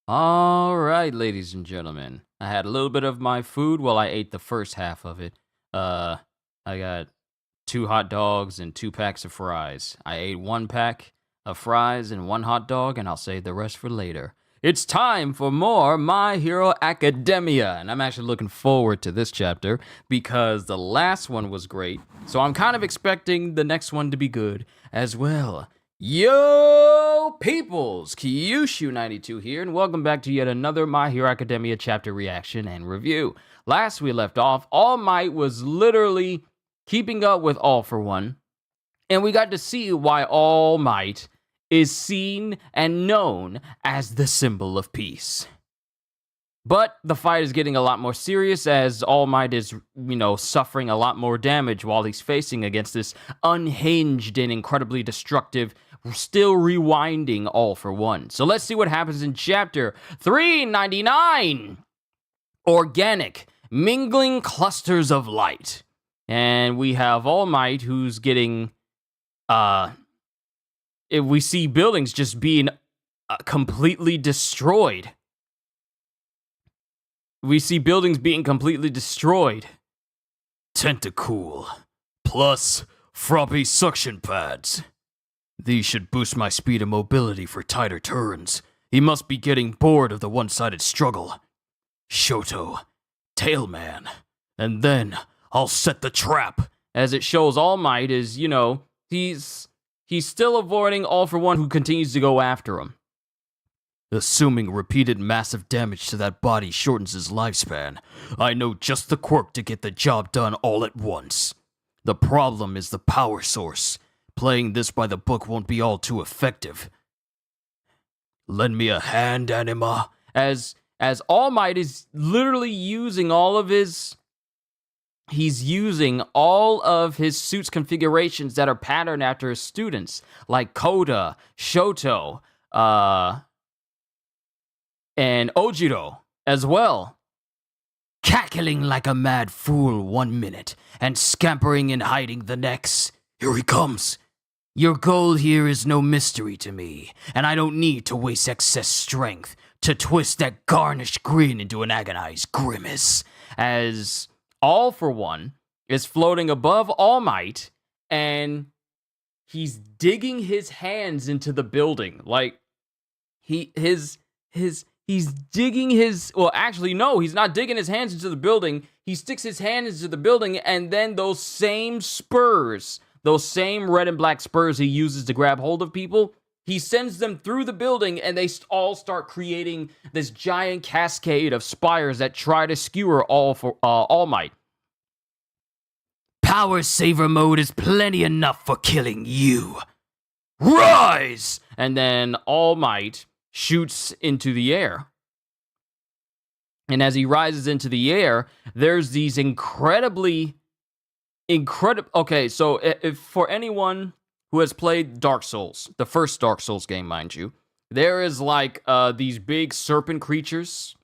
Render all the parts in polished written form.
All right, ladies and gentlemen. I had a little bit of my food while I ate the first half of it. Uh, I got two hot dogs and two packs of fries. I ate one pack of fries and one hot dog, and I'll save the rest for later. It's time for more My Hero Academia, and I'm actually looking forward to this chapter because the last one was great, so I'm kind of expecting the next one to be good as well. Yo, peoples! Kyushu92 here, and welcome back to yet another My Hero Academia chapter reaction and review. Last we left off, All Might was literally keeping up with All for One, and we got to see why All Might is seen and known as the symbol of peace. But the fight is getting a lot more serious as All Might is, suffering a lot more damage while he's facing against this unhinged and incredibly destructive, still rewinding All for One. So let's see what happens in chapter 399. Organic, mingling clusters of light. And we have All Might who's getting, we see buildings just being completely destroyed. We see buildings being completely destroyed. Tentacool, plus floppy suction pads. These should boost my speed and mobility for tighter turns. He must be getting bored of the one-sided struggle. Shoto, Tailman, and then I'll set the trap. As it shows, All Might is, he's still avoiding All for One, who continues to go after him. Assuming repeated massive damage to that body shortens his lifespan, I know just the quirk to get the job done all at once. The problem is the power source. Playing this by the book won't be all too effective. Lend me a hand, Anima. As All Might is literally using all of his... He's using all of his suit's configurations that are patterned after his students, like Koda, Shoto, and Ojiro as well. Cackling like a mad fool 1 minute and scampering and hiding the next. Here he comes. Your goal here is no mystery to me, and I don't need to waste excess strength to twist that garnished grin into an agonized grimace. As All for One is floating above All Might, and he's digging his hands into the building. Like, he's digging his... Well, actually, no, he's not digging his hands into the building. He sticks his hands into the building, and then those same spurs, those same red and black spurs he uses to grab hold of people, he sends them through the building, and they all start creating this giant cascade of spires that try to skewer All Might. Power Saver mode is plenty enough for killing you. Rise! And then All Might shoots into the air. And as he rises into the air, there's these incredible... Okay, so if for anyone who has played Dark Souls, the first Dark Souls game, mind you, there is like these big serpent creatures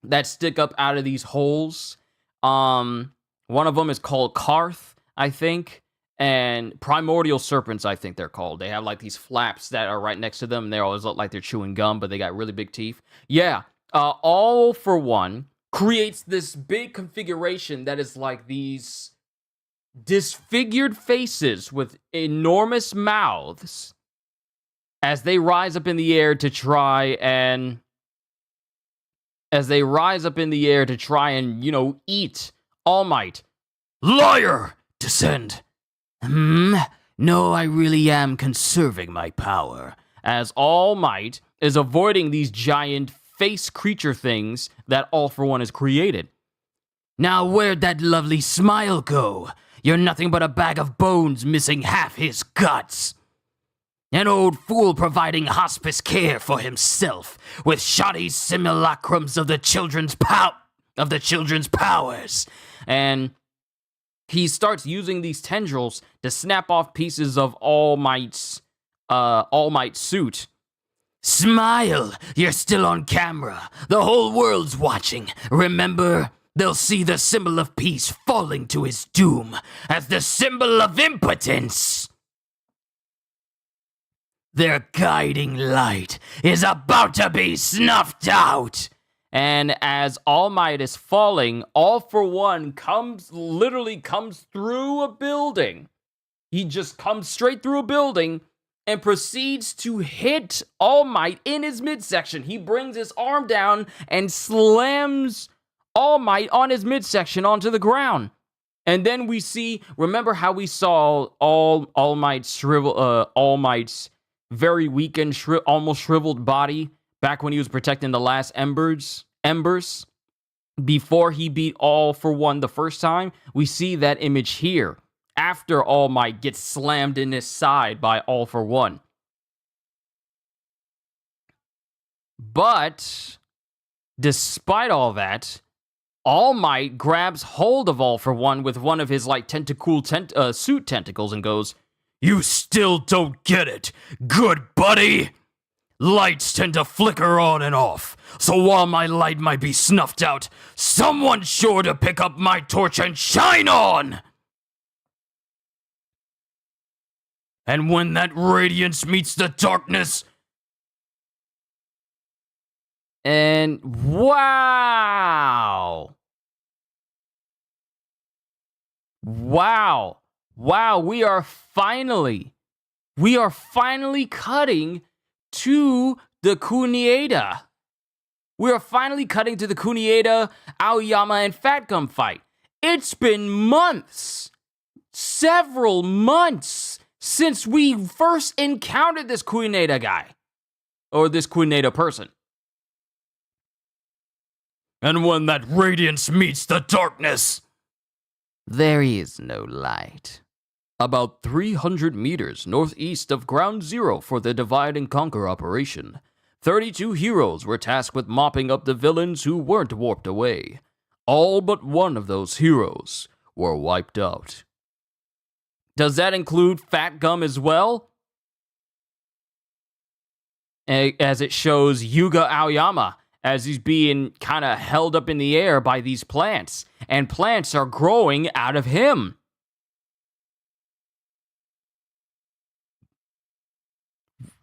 that stick up out of these holes. One of them is called Karth, I think. And primordial serpents, I think they're called. They have like these flaps that are right next to them. They always look like they're chewing gum, but they got really big teeth. Yeah, All for One creates this big configuration that is like these disfigured faces with enormous mouths as they rise up in the air to try and... eat All Might. Liar! Descend. No, I really am conserving my power, as All Might is avoiding these giant face creature things that All for One has created. Now where'd that lovely smile go? You're nothing but a bag of bones missing half his guts. An old fool providing hospice care for himself with shoddy simulacrums of the children's powers. And he starts using these tendrils to snap off pieces of All Might's suit. Smile! You're still on camera. The whole world's watching. Remember, they'll see the symbol of peace falling to his doom as the symbol of impotence. Their guiding light is about to be snuffed out. And as All Might is falling, All for One literally comes through a building. He just comes straight through a building and proceeds to hit All Might in his midsection. He brings his arm down and slams All Might on his midsection onto the ground. And then we see, remember how we saw All Might's very weak and almost shriveled body back when he was protecting the last embers before he beat All for One the first time? We see that image here after All Might gets slammed in his side by All for One. But despite all that, All Might grabs hold of All for One with one of his suit tentacles and goes, "You still don't get it, good buddy? Lights tend to flicker on and off, so while my light might be snuffed out, someone's sure to pick up my torch and shine on! And when that radiance meets the darkness..." And wow, we are finally cutting to the Kunieda. We are finally cutting to the Kunieda, Aoyama, and Fat Gum fight. It's been months, several months, since we first encountered this Kunieda guy, or this Kunieda person. And when that radiance meets the darkness, there is no light. About 300 meters northeast of Ground Zero for the Divide and Conquer operation, 32 heroes were tasked with mopping up the villains who weren't warped away. All but one of those heroes were wiped out. Does that include Fat Gum as well? As it shows Yuga Aoyama as he's being kind of held up in the air by these plants, and plants are growing out of him.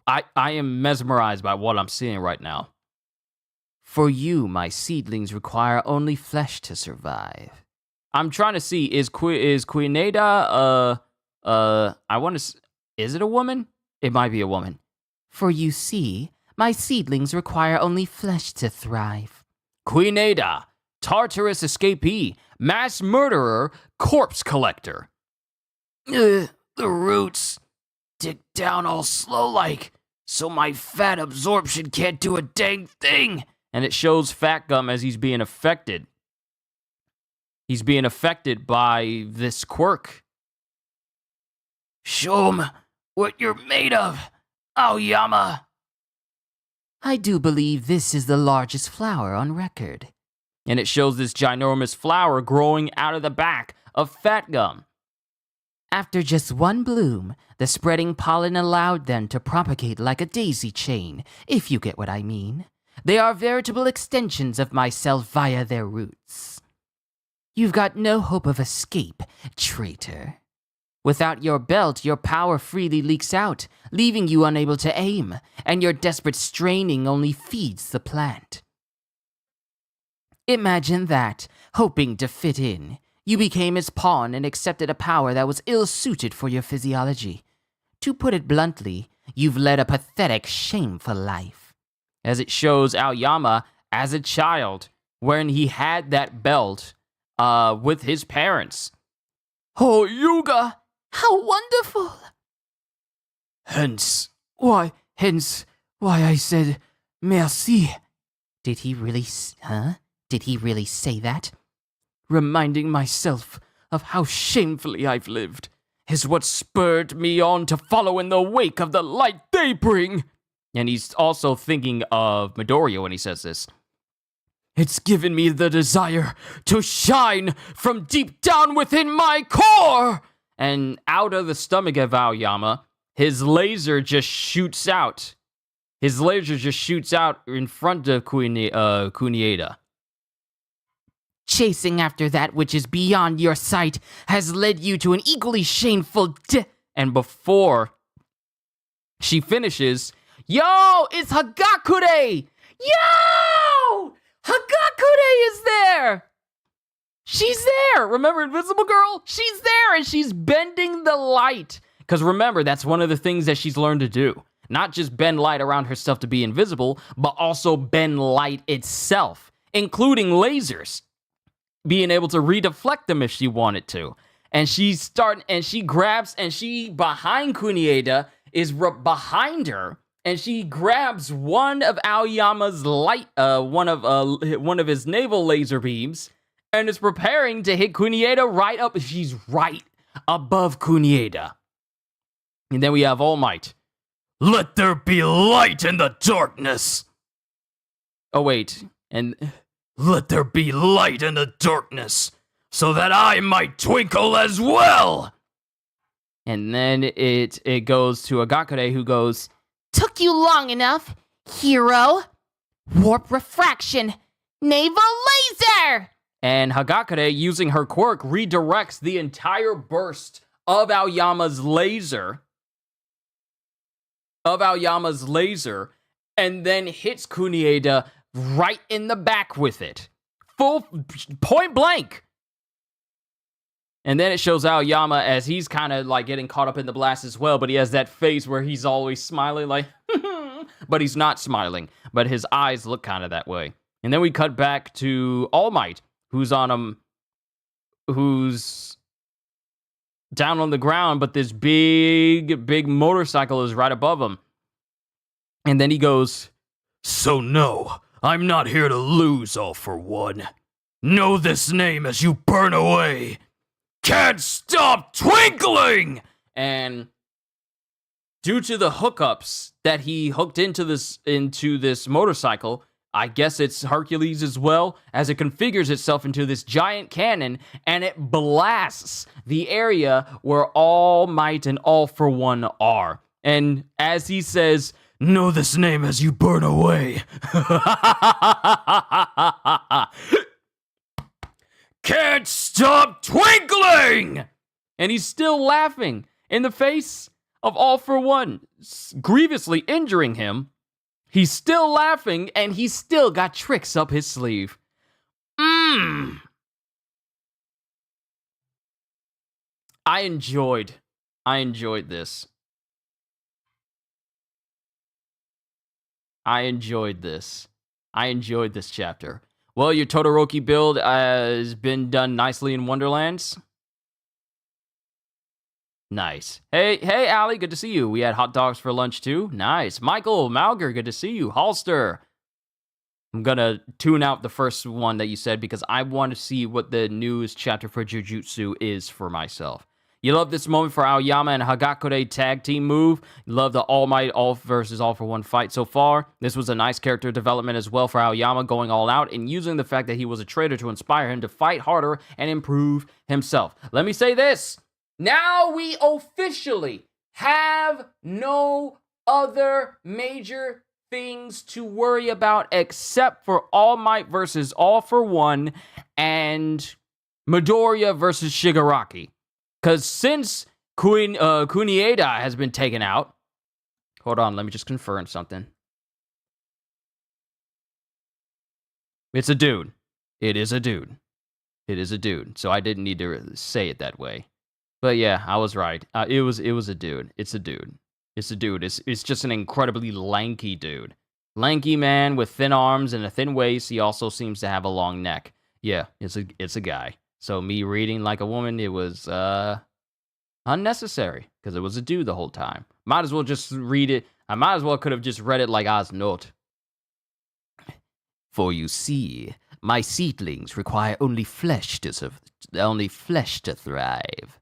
I am mesmerized by what I'm seeing right now. For you, my seedlings require only flesh to survive. I'm trying to see, is Kunieda, is it a woman? It might be a woman. For you see, my seedlings require only flesh to thrive. Kunieda, Tartarus escapee, mass murderer, corpse collector. The roots dig down all slow-like, so my fat absorption can't do a dang thing. And it shows Fat Gum as he's being affected. He's being affected by this quirk. Show 'em what you're made of, Aoyama. I do believe this is the largest flower on record. And it shows this ginormous flower growing out of the back of Fat Gum. After just one bloom, the spreading pollen allowed them to propagate like a daisy chain, if you get what I mean. They are veritable extensions of myself via their roots. You've got no hope of escape, traitor. Without your belt, your power freely leaks out, leaving you unable to aim, and your desperate straining only feeds the plant. Imagine that, hoping to fit in, you became its pawn and accepted a power that was ill-suited for your physiology. To put it bluntly, you've led a pathetic, shameful life. As it shows Aoyama as a child, when he had that belt with his parents. Oh, Yuga! How wonderful! Hence why I said merci. Did he really say that? Reminding myself of how shamefully I've lived is what spurred me on to follow in the wake of the light they bring. And he's also thinking of Midoriya when he says this. It's given me the desire to shine from deep down within my core! And out of the stomach of Aoyama, his laser just shoots out. His laser just shoots out in front of Kunieda. Chasing after that which is beyond your sight has led you to an equally shameful And before She finishes, "Yo, it's Hagakure! Yo! Hagakure is there! She's there! Remember Invisible Girl? She's there, and she's bending the light. Because remember, that's one of the things that she's learned to do. Not just bend light around herself to be invisible, but also bend light itself, including lasers. Being able to redeflect them if she wanted to. And she grabs, and she, behind Kunieda, is behind her, and she grabs one of Aoyama's one of his naval laser beams, and is preparing to hit Kunieda right up. She's right above Kunieda. And then we have All Might. "Let there be light in the darkness." Oh, wait. And "Let there be light in the darkness, so that I might twinkle as well." And then it goes to Agakure, who goes, "Took you long enough, hero. Warp refraction. Naval laser!" And Hagakure, using her quirk, redirects the entire burst of Aoyama's laser, and then hits Kunieda right in the back with it. Full point blank. And then it shows Aoyama as he's kind of like getting caught up in the blast as well, but he has that face where he's always smiling like, but he's not smiling, but his eyes look kind of that way. And then we cut back to All Might, who's down on the ground, but this big motorcycle is right above him. And then he goes, "So no, I'm not here to lose, All for One. Know this name as you burn away. Can't stop twinkling!" And due to the hookups that he hooked into this motorcycle, I guess it's Hercules as well, as it configures itself into this giant cannon, and it blasts the area where All Might and All for One are. And as he says, "Know this name as you burn away." Can't stop twinkling! And he's still laughing in the face of All for One, grievously injuring him. He's still laughing, and he's still got tricks up his sleeve. I enjoyed this. I enjoyed this chapter. Well, your Todoroki build has been done nicely in Wonderlands. Nice. Hey, Allie, good to see you. We had hot dogs for lunch, too. Nice. Michael, Malger, good to see you. Halster. I'm gonna tune out the first one that you said because I want to see what the newest chapter for Jujutsu is for myself. You love this moment for Aoyama and Hagakure tag team move. You love the All Might All versus All for One fight so far. This was a nice character development as well for Aoyama, going all out and using the fact that he was a traitor to inspire him to fight harder and improve himself. Let me say this. Now we officially have no other major things to worry about except for All Might versus All for One and Midoriya versus Shigaraki. Because since Kunieda has been taken out... Hold on, let me just confirm something. It's a dude. It is a dude. It is a dude. So I didn't need to say it that way. But yeah, I was right. It was a dude. It's a dude. It's a dude. It's just an incredibly lanky dude. Lanky man with thin arms and a thin waist. He also seems to have a long neck. Yeah, it's a guy. So me reading like a woman, it was unnecessary because it was a dude the whole time. Might as well just read it. I might as well could have just read it like Asnot. For you see, my seedlings require only flesh to thrive.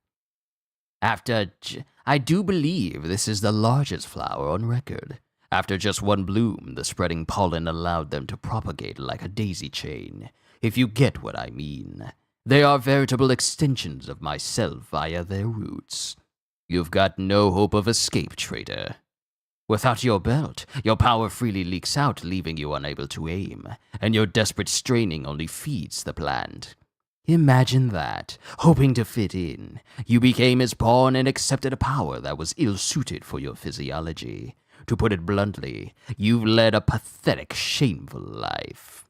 I do believe this is the largest flower on record. After just one bloom, the spreading pollen allowed them to propagate like a daisy chain, if you get what I mean. They are veritable extensions of myself via their roots. You've got no hope of escape, traitor. Without your belt, your power freely leaks out, leaving you unable to aim, and your desperate straining only feeds the plant. Imagine that. Hoping to fit in, you became his pawn and accepted a power that was ill-suited for your physiology. To put it bluntly, you've led a pathetic, shameful life.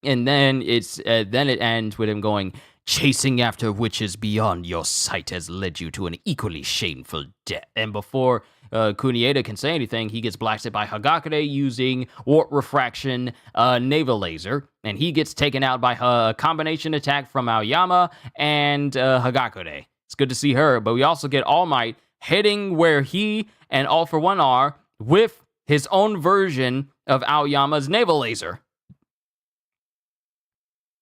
And then it ends with him going, chasing after witches beyond your sight has led you to an equally shameful death. And before Kunieda can say anything, he gets blasted by Hagakure using warp refraction naval laser, and he gets taken out by a combination attack from Aoyama and Hagakure. It's good to see her, but we also get All Might heading where he and All For One are with his own version of Aoyama's naval laser.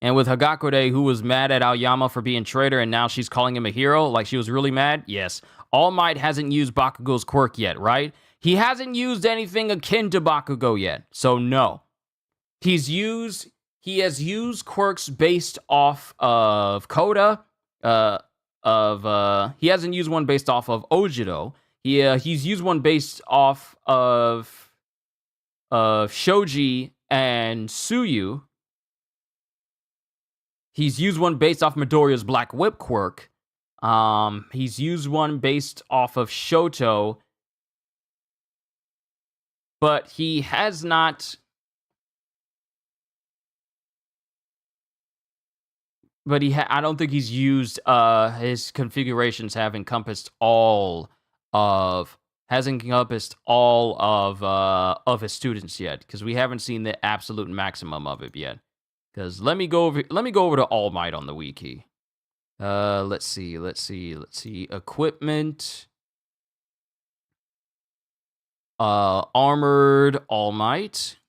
And with Hagakure, who was mad at Aoyama for being traitor, and now she's calling him a hero, like she was really mad, yes. All Might hasn't used Bakugo's quirk yet, right? He hasn't used anything akin to Bakugo yet, so no. He has used quirks based off of Koda, he hasn't used one based off of Ojiro. He's used one based off of Shoji and Tsuyu. He's used one based off Midoriya's Black Whip quirk. He's used one based off of Shoto. But he has not... I don't think he's used... his configurations have encompassed all of his students yet. Because we haven't seen the absolute maximum of it yet. Because let me go over to All Might on the wiki. Let's see. Equipment. Armored All Might.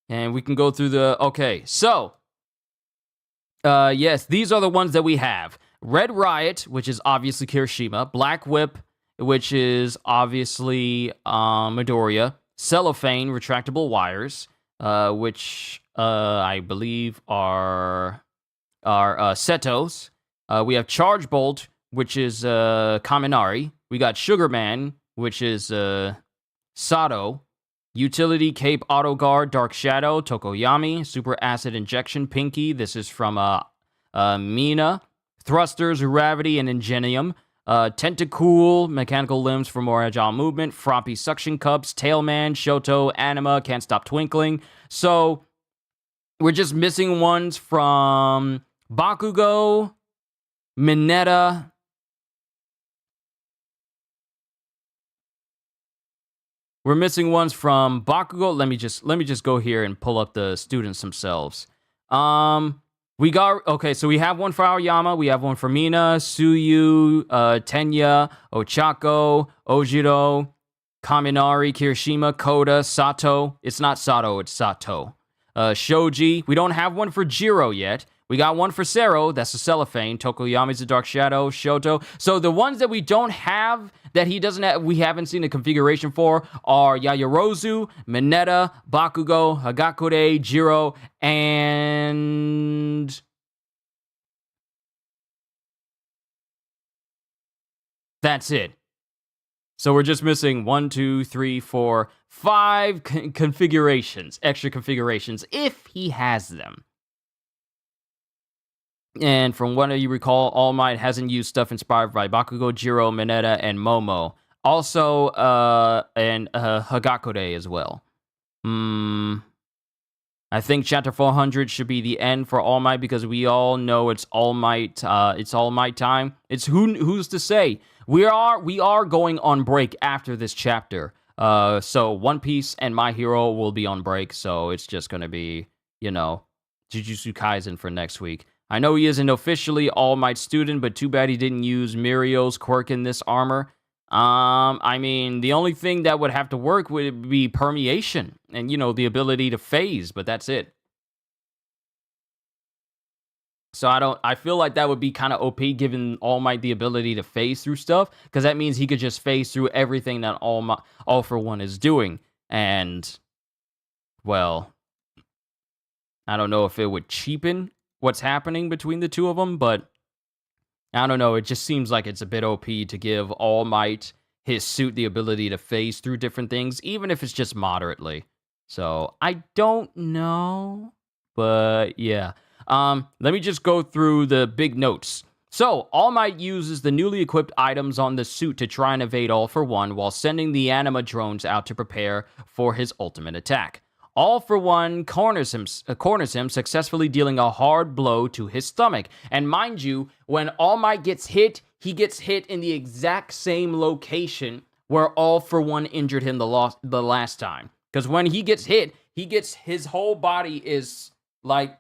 And we can go through the... Okay, so... yes, these are the ones that we have. Red Riot, which is obviously Kirishima. Black Whip, which is obviously Midoriya. Cellophane, retractable wires. Which I believe are Seto's. We have Charge Bolt, which is Kaminari. We got Sugar Man, which is Sato. Utility Cape Auto Guard, Dark Shadow, Tokoyami. Super Acid Injection, Pinky. This is from Mina. Thrusters, Gravity, and Ingenium. Tentacool, Mechanical Limbs for more agile movement. Froppy Suction Cups, Tailman, Shoto, Anima, Can't Stop Twinkling. So, we're just missing ones from Bakugo, Mineta. We're missing ones from Bakugo. Let me just go here and pull up the students themselves. We have one for Aoyama, we have one for Mina, Tsuyu, Tenya, Ochako, Ojiro, Kaminari, Kirishima, Koda, Sato. It's not Sato, it's Sato. Shoji. We don't have one for Jiro yet. We got one for Sero, that's the Cellophane. Tokoyami's the Dark Shadow, Shoto. So the ones that we don't have, that he doesn't have, we haven't seen a configuration for, are Yaoyorozu, Mineta, Bakugo, Hagakure, Jiro, and... that's it. So we're just missing 1, 2, 3, 4, 5 configurations, extra configurations, if he has them. And from what you recall, All Might hasn't used stuff inspired by Bakugo, Jiro, Mineta, and Momo. Also, and Hagakure as well. I think Chapter 400 should be the end for All Might because we all know it's All Might. It's All Might time. It's who's to say? We are going on break after this chapter. So One Piece and My Hero will be on break. So it's just gonna be, Jujutsu Kaisen for next week. I know he isn't officially All Might student, but too bad he didn't use Mirio's quirk in this armor. I mean, the only thing that would have to work would be permeation and, the ability to phase, but that's it. So I feel like that would be kind of OP giving All Might the ability to phase through stuff, because that means he could just phase through everything that All For One is doing. And, well, I don't know if it would cheapen what's happening between the two of them, but I don't know, it just seems like it's a bit OP to give All Might his suit the ability to phase through different things, even if it's just moderately. So, I don't know. But yeah. Let me just go through the big notes. So, All Might uses the newly equipped items on the suit to try and evade All For One while sending the anima drones out to prepare for his ultimate attack. All For One corners him, successfully dealing a hard blow to his stomach. And mind you, when All Might gets hit, he gets hit in the exact same location where All For One injured him the last time. Because when he gets hit, his whole body is like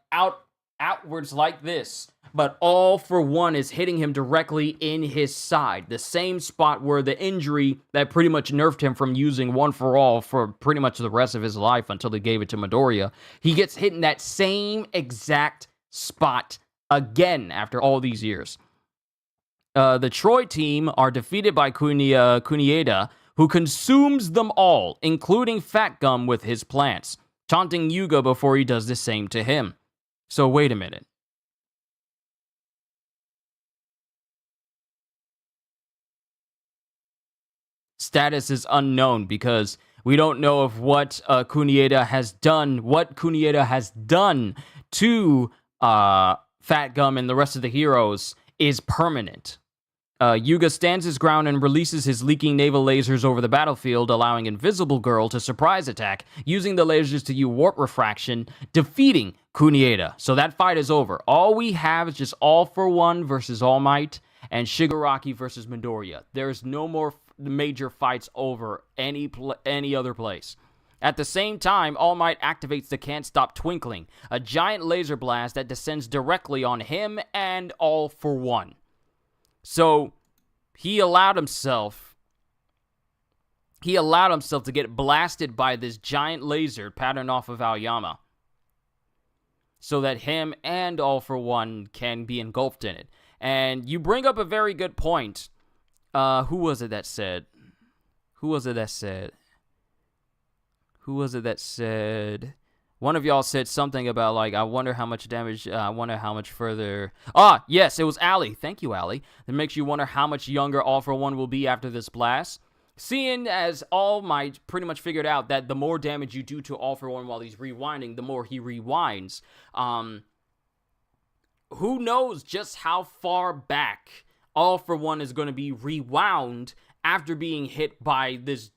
outwards like this, but All For One is hitting him directly in his side, the same spot where the injury that pretty much nerfed him from using One For All for pretty much the rest of his life until he gave it to Midoriya. He gets hit in that same exact spot again after all these years. The Troy team are defeated by Kunieda, who consumes them all, including Fat Gum with his plants, taunting Yuga before he does the same to him. So wait a minute. Status is unknown because we don't know if what Kunieda has done to Fat Gum and the rest of the heroes is permanent. Yuga stands his ground and releases his leaking naval lasers over the battlefield, allowing Invisible Girl to surprise attack, using the lasers to use warp refraction, defeating Kunieda. So that fight is over. All we have is just All For One versus All Might and Shigaraki versus Midoriya. There's no more major fights over any other place. At the same time, All Might activates the Can't Stop Twinkling, a giant laser blast that descends directly on him and All For One. So, he allowed himself to get blasted by this giant laser patterned off of Aoyama, so that him and All For One can be engulfed in it. And you bring up a very good point. Who was it that said? One of y'all said something about, like, I wonder how much damage, I wonder how much further... Ah, yes, it was Allie. Thank you, Allie. That makes you wonder how much younger All For One will be after this blast. Seeing as All Might pretty much figured out that the more damage you do to All For One while he's rewinding, the more he rewinds. Who knows just how far back All For One is going to be rewound after being hit by this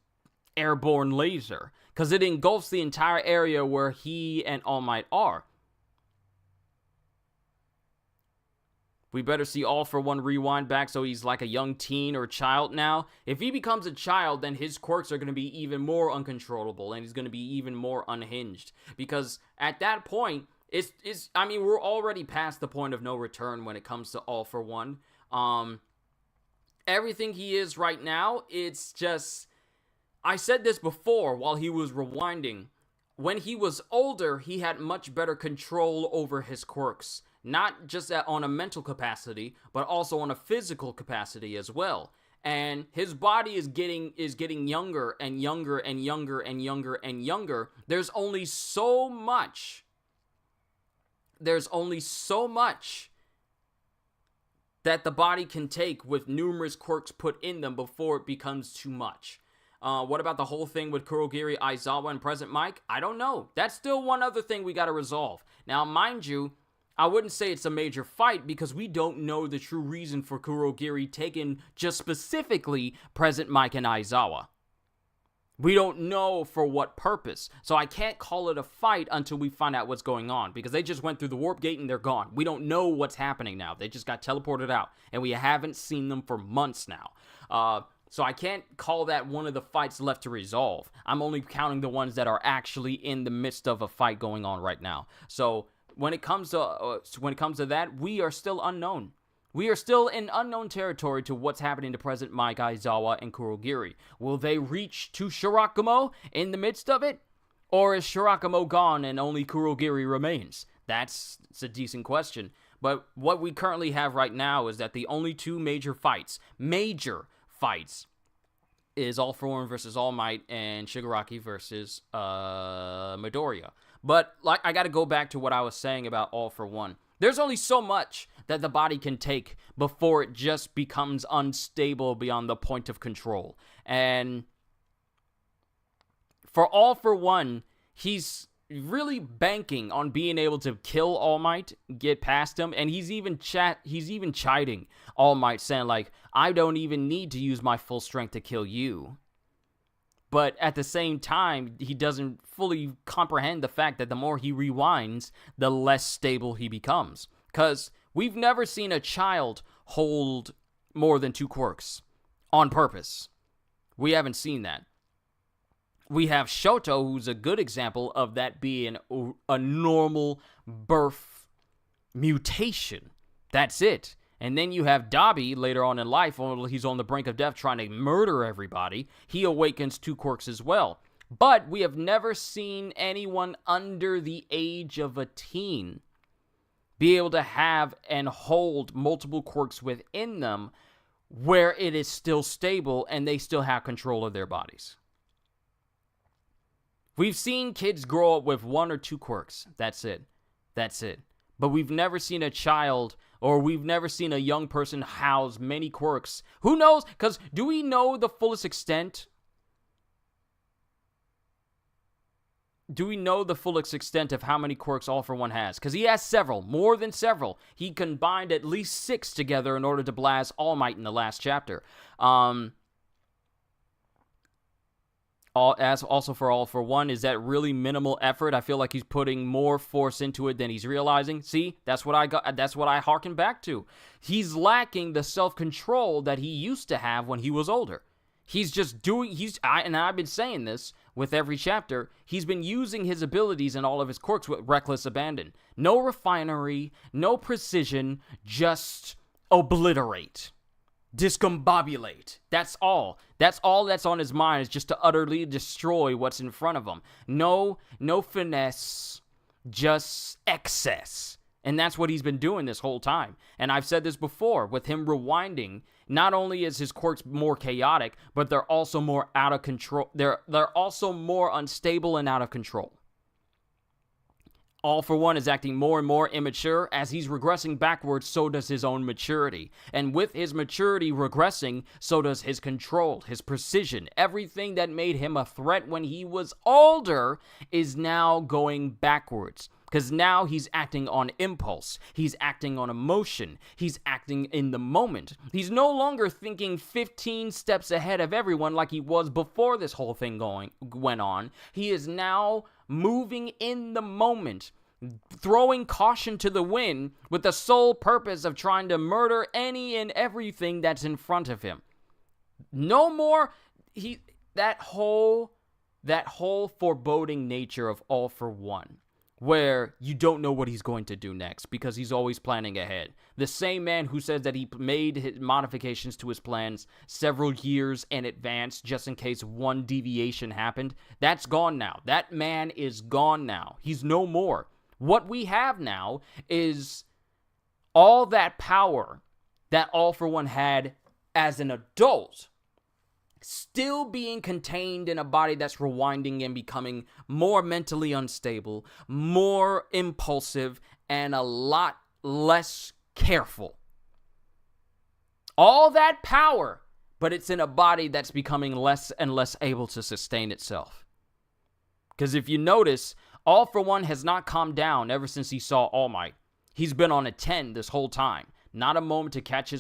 airborne laser, because it engulfs the entire area where he and All Might are. We better see All For One rewind back so he's like a young teen or child now. If he becomes a child, then his quirks are going to be even more uncontrollable, and he's going to be even more unhinged. Because at that point, we're already past the point of no return when it comes to All For One. Everything he is right now, it's just... I said this before while he was rewinding. When he was older, he had much better control over his quirks. Not just on a mental capacity, but also on a physical capacity as well. And his body is getting younger and younger and younger and younger and younger. There's only so much that the body can take with numerous quirks put in them before it becomes too much. What about the whole thing with Kurogiri, Aizawa, and Present Mic? I don't know. That's still one other thing we gotta resolve. Now, mind you, I wouldn't say it's a major fight because we don't know the true reason for Kurogiri taking just specifically Present Mic and Aizawa. We don't know for what purpose. So I can't call it a fight until we find out what's going on, because they just went through the warp gate and they're gone. We don't know what's happening now. They just got teleported out, and we haven't seen them for months now. So I can't call that one of the fights left to resolve. I'm only counting the ones that are actually in the midst of a fight going on right now. So when it comes to that, we are still unknown. We are still in unknown territory to what's happening to Present Mic, Aizawa, and Kurogiri. Will they reach to Shirakumo in the midst of it? Or is Shirakumo gone and only Kurogiri remains? It's a decent question. But what we currently have right now is that the only two major fights is All For One versus All Might and Shigaraki versus Midoriya. But like, I gotta go back to what I was saying about All For One. There's only so much that the body can take before it just becomes unstable beyond the point of control. And for All For One, he's really banking on being able to kill All Might, get past him, and he's even chiding All Might, saying like, I don't even need to use my full strength to kill you. But at the same time, he doesn't fully comprehend the fact that the more he rewinds, the less stable he becomes. Because we've never seen a child hold more than 2 quirks on purpose. We haven't seen that. We have Shoto, who's a good example of that being a normal birth mutation. That's it. And then you have Dabi later on in life, while he's on the brink of death trying to murder everybody. He awakens 2 quirks as well. But we have never seen anyone under the age of a teen be able to have and hold multiple quirks within them where it is still stable and they still have control of their bodies. We've seen kids grow up with 1 or 2 quirks. That's it. But we've never seen a child, or we've never seen a young person house many quirks. Who knows? Because do we know the fullest extent? Do we know the fullest extent of how many quirks All For One has? Because he has several, more than several. He combined at least 6 together in order to blast All Might in the last chapter. Also for All For One, is that really minimal effort? I feel like he's putting more force into it than he's realizing. See, that's what I harken back to. He's lacking the self-control that he used to have when he was older. He's just doing, and I've been saying this with every chapter, he's been using his abilities and all of his quirks with reckless abandon. No refinery, no precision, just obliterate. Discombobulate. That's all. That's all that's on his mind, is just to utterly destroy what's in front of him. No finesse, just excess. And that's what he's been doing this whole time. And I've said this before, with him rewinding, not only is his quirks more chaotic, but they're also more out of control. They're also more unstable and out of control. All For One is acting more and more immature. As he's regressing backwards, so does his own maturity. And with his maturity regressing, so does his control, his precision. Everything that made him a threat when he was older is now going backwards. Because now he's acting on impulse. He's acting on emotion. He's acting in the moment. He's no longer thinking 15 steps ahead of everyone like he was before this whole thing went on. He is now moving in the moment, throwing caution to the wind with the sole purpose of trying to murder any and everything that's in front of him. No more that whole foreboding nature of All For One, where you don't know what he's going to do next because he's always planning ahead. The same man who says that he made his modifications to his plans several years in advance just in case one deviation happened, that's gone now. That man is gone now. He's no more. What we have now is all that power that All For One had as an adult still being contained in a body that's rewinding and becoming more mentally unstable, more impulsive, and a lot less careful. All that power, but it's in a body that's becoming less and less able to sustain itself. Because if you notice, All For One has not calmed down ever since he saw All Might. He's been on a 10 this whole time. Not a moment to catch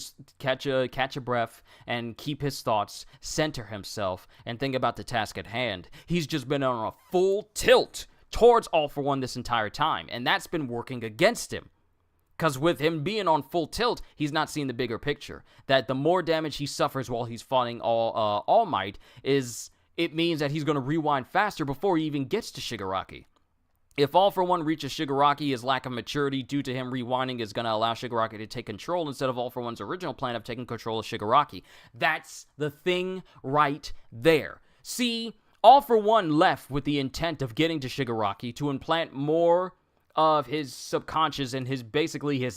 a breath and keep his thoughts, center himself, and think about the task at hand. He's just been on a full tilt towards All For One this entire time, and that's been working against him. Because with him being on full tilt, he's not seeing the bigger picture. That the more damage he suffers while he's fighting All Might, it means that he's going to rewind faster before he even gets to Shigaraki. If All For One reaches Shigaraki, his lack of maturity due to him rewinding is going to allow Shigaraki to take control instead of All For One's original plan of taking control of Shigaraki. That's the thing right there. See, All For One left with the intent of getting to Shigaraki to implant more of his subconscious and his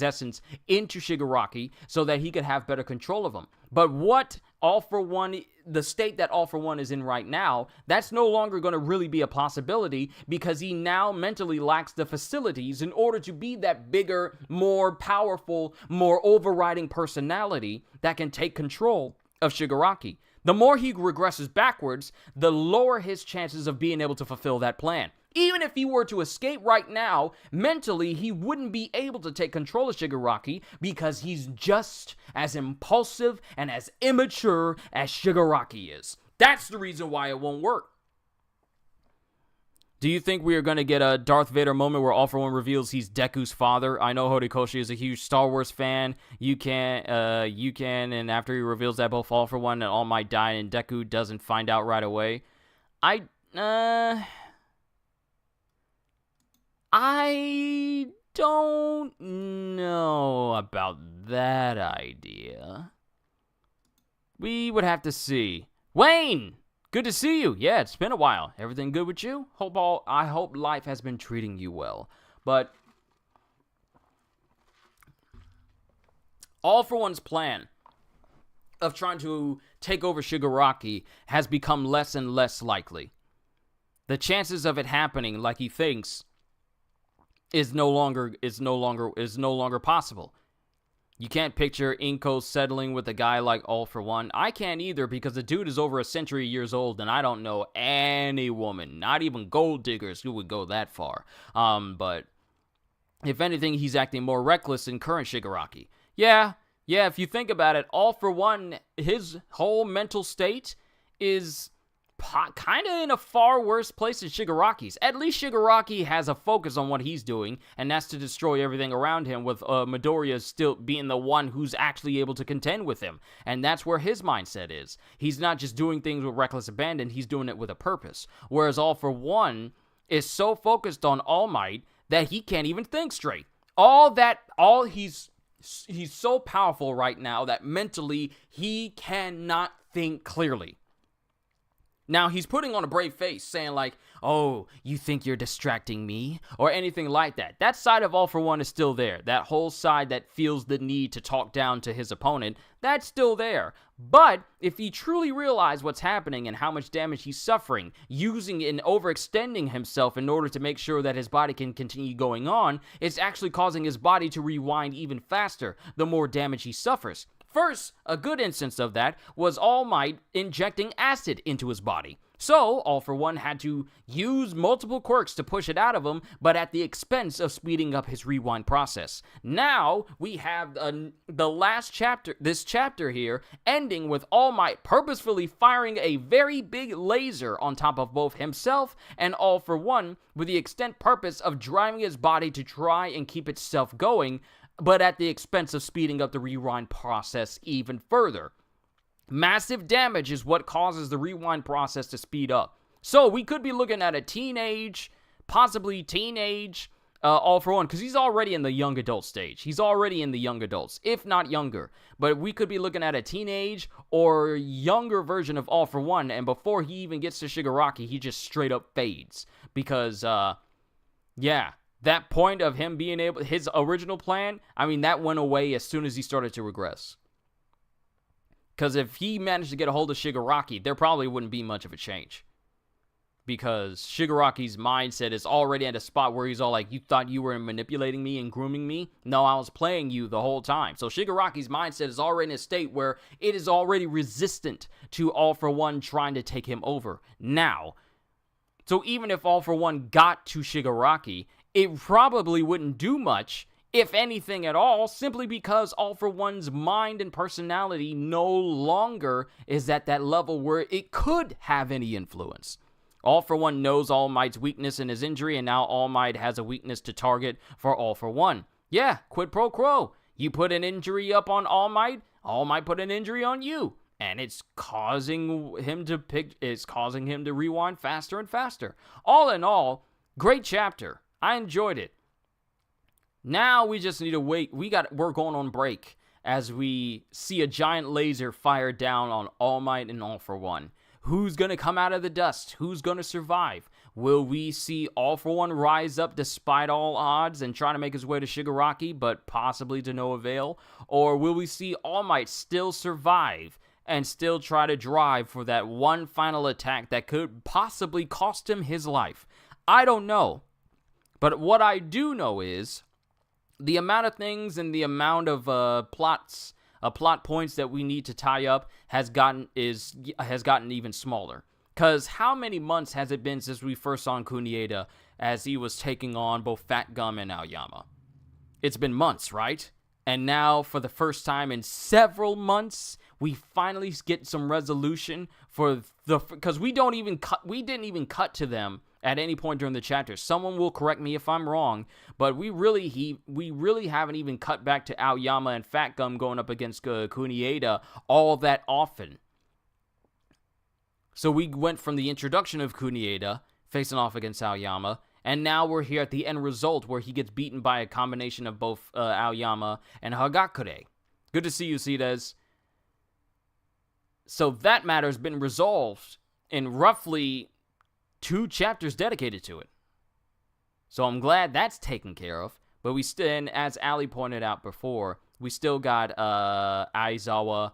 essence into Shigaraki so that he could have better control of him. But what All For One, the state that All For One is in right now, that's no longer going to really be a possibility because he now mentally lacks the facilities in order to be that bigger, more powerful, more overriding personality that can take control of Shigaraki. The more he regresses backwards, the lower his chances of being able to fulfill that plan. Even if he were to escape right now, mentally, he wouldn't be able to take control of Shigaraki because he's just as impulsive and as immature as Shigaraki is. That's the reason why it won't work. Do you think we are going to get a Darth Vader moment where All For One reveals he's Deku's father? I know Horikoshi is a huge Star Wars fan. You can, and after he reveals that both All For One and All Might die and Deku doesn't find out right away. I don't know about that idea. We would have to see. Wayne! Good to see you. Yeah, it's been a while. Everything good with you? I hope life has been treating you well. But All For One's plan of trying to take over Shigaraki has become less and less likely. The chances of it happening like he thinks is no longer possible. You can't picture Inko settling with a guy like All For One. I can't either because the dude is over a century years old and I don't know any woman, not even gold diggers, who would go that far. But if anything, he's acting more reckless than current Shigaraki. Yeah, if you think about it, All For One, his whole mental state is kind of in a far worse place than Shigaraki's. At least Shigaraki has a focus on what he's doing, and that's to destroy everything around him, with Midoriya still being the one who's actually able to contend with him. And that's where his mindset is. He's not just doing things with reckless abandon, he's doing it with a purpose. Whereas All For One is so focused on All Might that he can't even think straight. He's so powerful right now that mentally he cannot think clearly. Now, he's putting on a brave face, saying like, oh, you think you're distracting me? Or anything like that. That side of All For One is still there. That whole side that feels the need to talk down to his opponent, that's still there. But if he truly realized what's happening and how much damage he's suffering, using and overextending himself in order to make sure that his body can continue going on, it's actually causing his body to rewind even faster the more damage he suffers. First, a good instance of that was All Might injecting acid into his body. So, All For One had to use multiple quirks to push it out of him, but at the expense of speeding up his rewind process. Now, we have the last chapter, this chapter here, ending with All Might purposefully firing a very big laser on top of both himself and All For One, with the extent purpose of driving his body to try and keep itself going, but at the expense of speeding up the rewind process even further. Massive damage is what causes the rewind process to speed up. So we could be looking at a possibly teenage All For One, because he's already in the young adult stage. He's already in the young adults, if not younger. But we could be looking at a teenage or younger version of All For One, and before he even gets to Shigaraki, he just straight up fades. Because, that point of him being able, his original plan, that went away as soon as he started to regress. Because if he managed to get a hold of Shigaraki, there probably wouldn't be much of a change. Because Shigaraki's mindset is already at a spot where he's all like, you thought you were manipulating me and grooming me? No, I was playing you the whole time. So Shigaraki's mindset is already in a state where it is already resistant to All For One trying to take him over now. So even if All For One got to Shigaraki, it probably wouldn't do much, if anything at all, simply because All For One's mind and personality no longer is at that level where it could have any influence. All For One knows All Might's weakness in his injury, and now All Might has a weakness to target for All For One. Yeah, quid pro quo. You put an injury up on All Might put an injury on you. And it's causing him to rewind faster and faster. All in all, great chapter. I enjoyed it. Now we just need to wait. We're going on break as we see a giant laser fire down on All Might and All For One. Who's going to come out of the dust? Who's going to survive? Will we see All For One rise up despite all odds and try to make his way to Shigaraki, but possibly to no avail? Or will we see All Might still survive and still try to drive for that one final attack that could possibly cost him his life? I don't know. But what I do know is the amount of things and the amount of plot points that we need to tie up has gotten even smaller. Because how many months has it been since we first saw Kunieda as he was taking on both Fat Gum and Aoyama? It's been months, right? And now, for the first time in several months, we finally get some resolution for because we didn't even cut to them at any point during the chapter. Someone will correct me if I'm wrong, but we really haven't even cut back to Aoyama and Fat Gum going up against Kunieda all that often. So we went from the introduction of Kunieda facing off against Aoyama, and now we're here at the end result where he gets beaten by a combination of both Aoyama and Hagakure. Good to see you, Sidez. So that matter has been resolved in roughly 2 chapters dedicated to it. So I'm glad that's taken care of. But we still, and as Ali pointed out before, we still got Aizawa,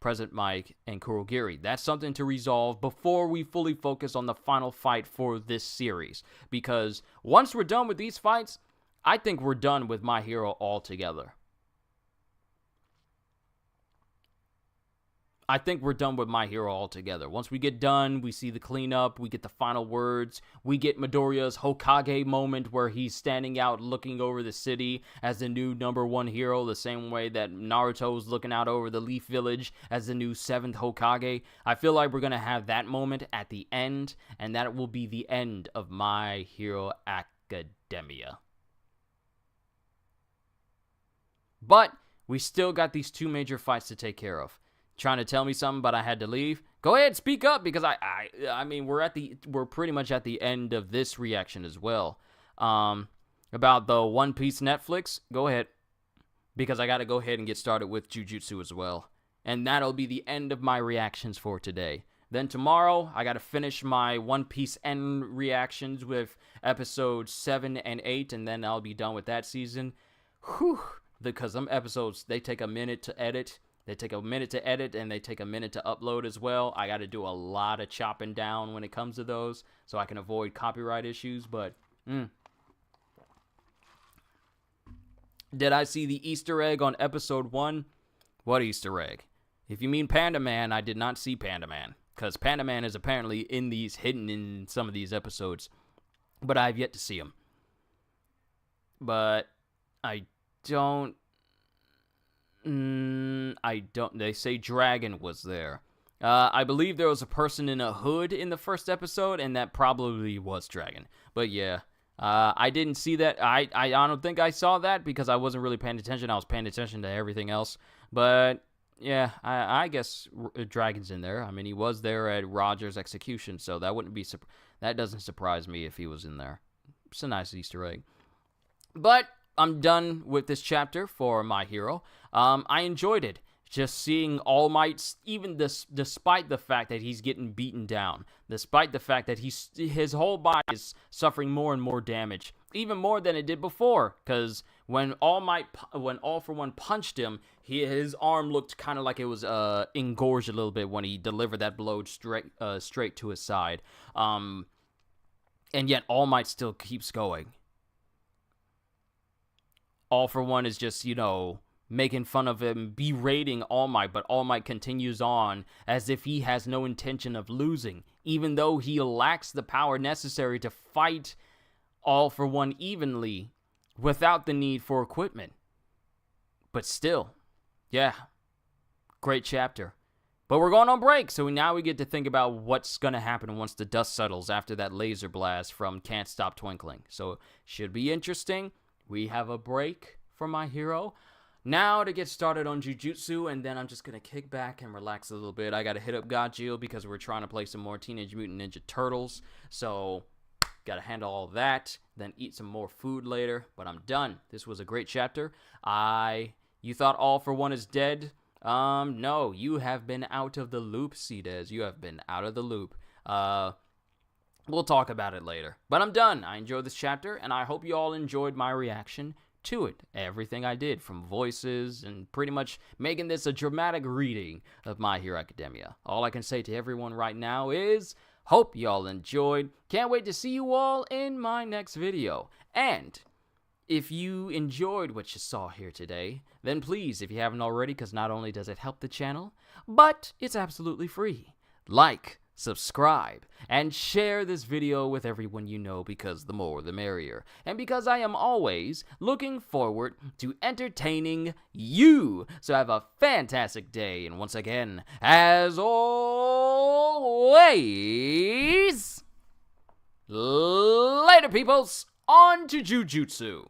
President Mike, and Kurogiri. That's something to resolve before we fully focus on the final fight for this series. Because once we're done with these fights, I think we're done with My Hero altogether. I think we're done with My Hero altogether. Once we get done, we see the cleanup, we get the final words, we get Midoriya's Hokage moment where he's standing out looking over the city as the new #1 hero, the same way that Naruto was looking out over the Leaf Village as the new 7th Hokage. I feel like we're going to have that moment at the end, and that will be the end of My Hero Academia. But we still got these 2 major fights to take care of. Trying to tell me something, but I had to leave. Go ahead, speak up, because I mean, we're pretty much at the end of this reaction as well. About the One Piece Netflix, go ahead, because I got to go ahead and get started with Jujutsu as well, and that'll be the end of my reactions for today. Then tomorrow, I got to finish my One Piece end reactions with episodes 7 and 8, and then I'll be done with that season. Whew, because some episodes, they take a minute to edit. They take a minute to edit, and they take a minute to upload as well. I got to do a lot of chopping down when it comes to those, so I can avoid copyright issues, but... Did I see the Easter egg on episode 1? What Easter egg? If you mean Panda Man, I did not see Panda Man, because Panda Man is apparently hidden in some of these episodes, but I've yet to see him. But I don't... They say Dragon was there. I believe there was a person in a hood in the first episode, and that probably was Dragon. But yeah, I didn't see that. I don't think I saw that because I wasn't really paying attention. I was paying attention to everything else. But yeah, I guess Dragon's in there. I mean, he was there at Roger's execution, so that doesn't surprise me if he was in there. It's a nice Easter egg. But I'm done with this chapter for My Hero. I enjoyed it. Just seeing All Might, even despite the fact that he's getting beaten down, despite the fact that his whole body is suffering more and more damage, even more than it did before. Because when All for One punched him, his arm looked kind of like it was engorged a little bit when he delivered that blow straight to his side. And yet All Might still keeps going. All for One is just, making fun of him, berating All Might, but All Might continues on as if he has no intention of losing, even though he lacks the power necessary to fight All for One evenly without the need for equipment. But still, yeah, great chapter. But we're going on break, so now we get to think about what's going to happen once the dust settles after that laser blast from Can't Stop Twinkling. So, should be interesting. We have a break for My Hero. Now to get started on Jujutsu, and then I'm just going to kick back and relax a little bit. I got to hit up Godjill because we're trying to play some more Teenage Mutant Ninja Turtles. So, got to handle all that, then eat some more food later. But I'm done. This was a great chapter. You thought All for One is dead? No, you have been out of the loop, Sidez. You have been out of the loop. We'll talk about it later. But I'm done. I enjoyed this chapter, and I hope you all enjoyed my reaction to it. Everything I did, from voices and pretty much making this a dramatic reading of My Hero Academia. All I can say to everyone right now is, hope y'all enjoyed. Can't wait to see you all in my next video. And if you enjoyed what you saw here today, then please, if you haven't already, because not only does it help the channel, but it's absolutely free, like, subscribe, and share this video with everyone you know, because the more the merrier. And because I am always looking forward to entertaining you. So have a fantastic day, and once again, as always, later peoples, on to Jujutsu.